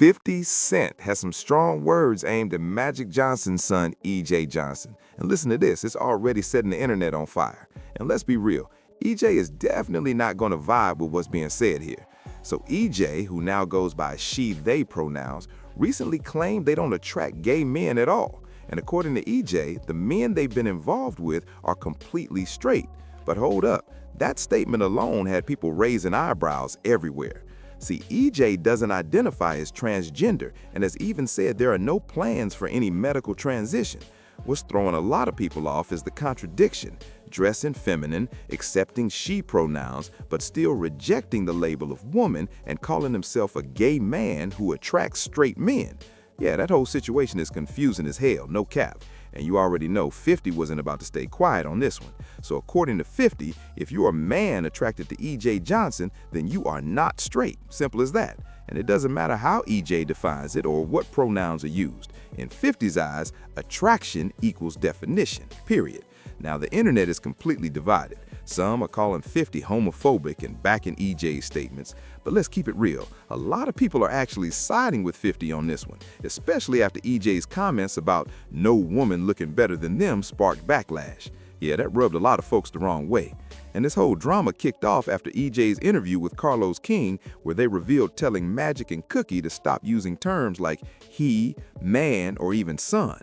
50 Cent has some strong words aimed at Magic Johnson's son, E.J. Johnson. And listen to this, it's already setting the internet on fire. And let's be real, E.J. is definitely not going to vibe with what's being said here. So E.J., who now goes by she, they pronouns, recently claimed they don't attract gay men at all. And according to E.J., the men they've been involved with are completely straight. But hold up, that statement alone had people raising eyebrows everywhere. See, E.J. doesn't identify as transgender and has even said there are no plans for any medical transition. What's throwing a lot of people off is the contradiction, dressing feminine, accepting she pronouns, but still rejecting the label of woman and calling himself a gay man who attracts straight men. Yeah, that whole situation is confusing as hell, no cap. And you already know 50 wasn't about to stay quiet on this one. So according to 50, if you're a man attracted to E.J. Johnson, then you are not straight. Simple as that. And it doesn't matter how E.J. defines it or what pronouns are used. In 50's eyes, attraction equals definition, period. Now the internet is completely divided. Some are calling 50 homophobic and backing E.J.'s statements. But let's keep it real. A lot of people are actually siding with 50 on this one, especially after E.J.'s comments about no woman looking better than them sparked backlash. Yeah, that rubbed a lot of folks the wrong way. And this whole drama kicked off after E.J.'s interview with Carlos King, where they revealed telling Magic and Cookie to stop using terms like he, man, or even son.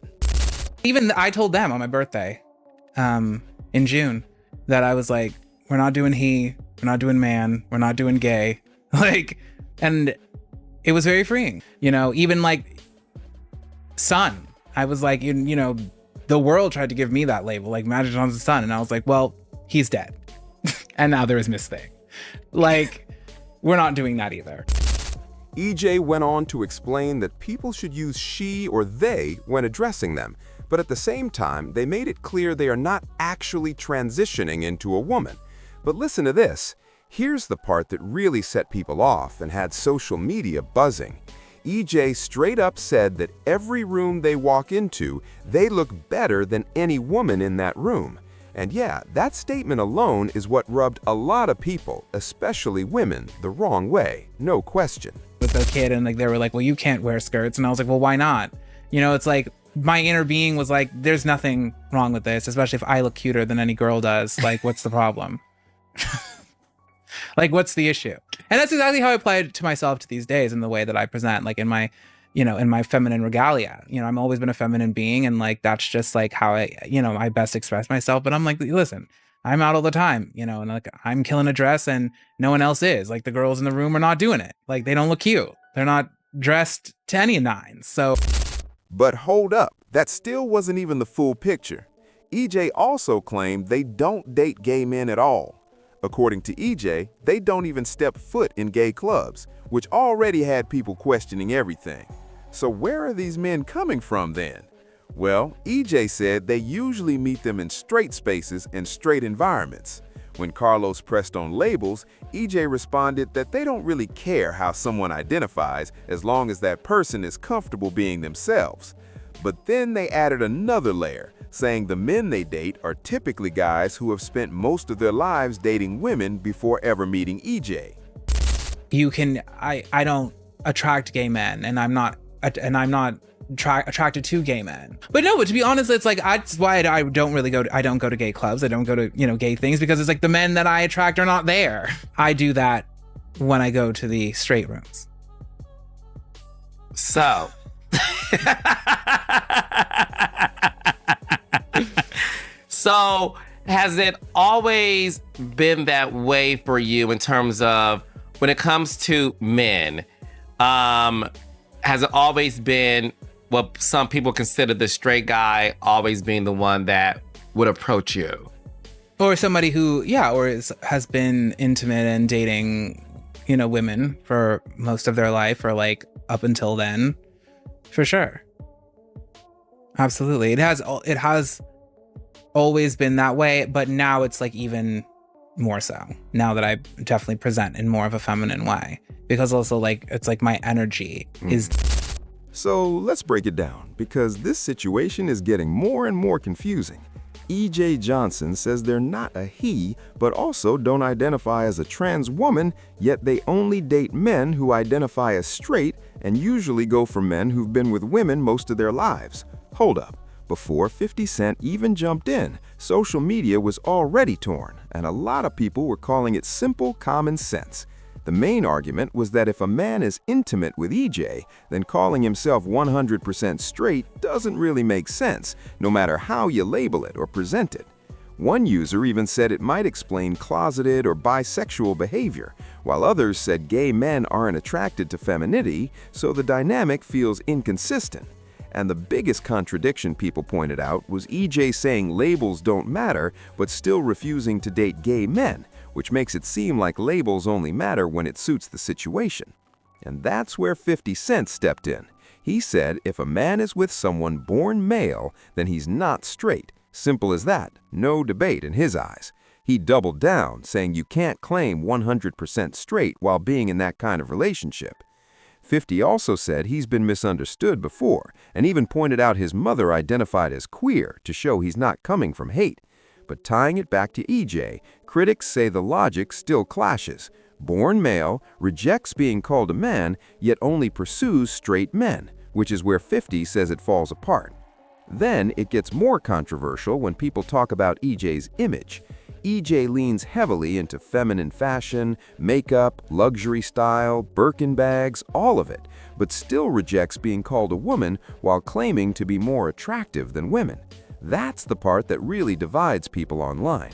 Even I told them on my birthday in June that I was like, we're not doing he, we're not doing man, we're not doing gay. And it was very freeing. You know, even like son, I was like, you know, the world tried to give me that label, like Magic Johnson's son. And I was like, well, he's dead. And now there is Miss Thing. Like, we're not doing that either. E.J. went on to explain that people should use she or they when addressing them, but at the same time, they made it clear they are not actually transitioning into a woman. But listen to this. Here's the part that really set people off and had social media buzzing. E.J. straight up said that every room they walk into, they look better than any woman in that room. And yeah, that statement alone is what rubbed a lot of people, especially women, the wrong way, no question. With the kid, and like they were like, well, you can't wear skirts. And I was like, well, why not? You know, it's like my inner being was like, there's nothing wrong with this, especially if I look cuter than any girl does. Like, what's the problem? Like, what's the issue? And that's exactly how I apply it to myself to these days in the way that I present, like in my, you know, in my feminine regalia. You know, I've always been a feminine being, and like that's just like how I best express myself. But I'm like, listen, I'm out all the time, you know, and like I'm killing a dress and no one else is. Like the girls in the room are not doing it. Like they don't look cute. They're not dressed to any nines. So. But hold up, that still wasn't even the full picture. E.J. also claimed they don't date gay men at all. According to E.J., they don't even step foot in gay clubs, which already had people questioning everything. So where are these men coming from then? Well, E.J. said they usually meet them in straight spaces and straight environments. When Carlos pressed on labels, E.J. responded that they don't really care how someone identifies as long as that person is comfortable being themselves. But then they added another layer, saying the men they date are typically guys who have spent most of their lives dating women before ever meeting E.J. I don't attract gay men, and I'm not attracted to gay men. But no, but to be honest, it's like that's why I don't go to gay clubs. I don't go to, you know, gay things, because it's like the men that I attract are not there. I do that when I go to the straight rooms. So so has it always been that way for you in terms of when it comes to men? Has it always been what some people consider the straight guy always being the one that would approach you? Or somebody who, has been intimate and dating, you know, women for most of their life, or like up until then, for sure. Absolutely. It has always been that way, but now it's like even more so now that I definitely present in more of a feminine way, because also like it's like my energy is. So let's break it down, because this situation is getting more and more confusing. E.J. Johnson says they're not a he, but also don't identify as a trans woman, yet they only date men who identify as straight and usually go for men who've been with women most of their lives. Hold up. Before 50 Cent even jumped in, social media was already torn, and a lot of people were calling it simple common sense. The main argument was that if a man is intimate with EJ, then calling himself 100% straight doesn't really make sense, no matter how you label it or present it. One user even said it might explain closeted or bisexual behavior, while others said gay men aren't attracted to femininity, so the dynamic feels inconsistent. And the biggest contradiction people pointed out was EJ saying labels don't matter, but still refusing to date gay men, which makes it seem like labels only matter when it suits the situation. And that's where 50 Cent stepped in. He said if a man is with someone born male, then he's not straight. Simple as that, no debate in his eyes. He doubled down, saying you can't claim 100% straight while being in that kind of relationship. 50 also said he's been misunderstood before, and even pointed out his mother identified as queer to show he's not coming from hate. But tying it back to EJ, critics say the logic still clashes. Born male, rejects being called a man, yet only pursues straight men, which is where 50 says it falls apart. Then it gets more controversial when people talk about EJ's image. EJ leans heavily into feminine fashion, makeup, luxury style, Birkin bags, all of it, but still rejects being called a woman while claiming to be more attractive than women. That's the part that really divides people online.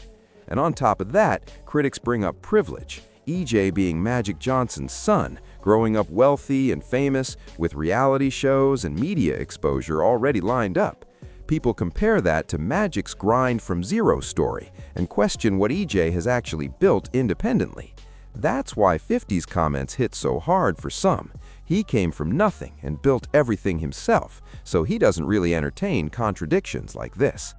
And on top of that, critics bring up privilege. EJ being Magic Johnson's son, growing up wealthy and famous, with reality shows and media exposure already lined up. People compare that to Magic's grind from zero story and question what EJ has actually built independently. That's why 50's comments hit so hard for some. He came from nothing and built everything himself, so he doesn't really entertain contradictions like this.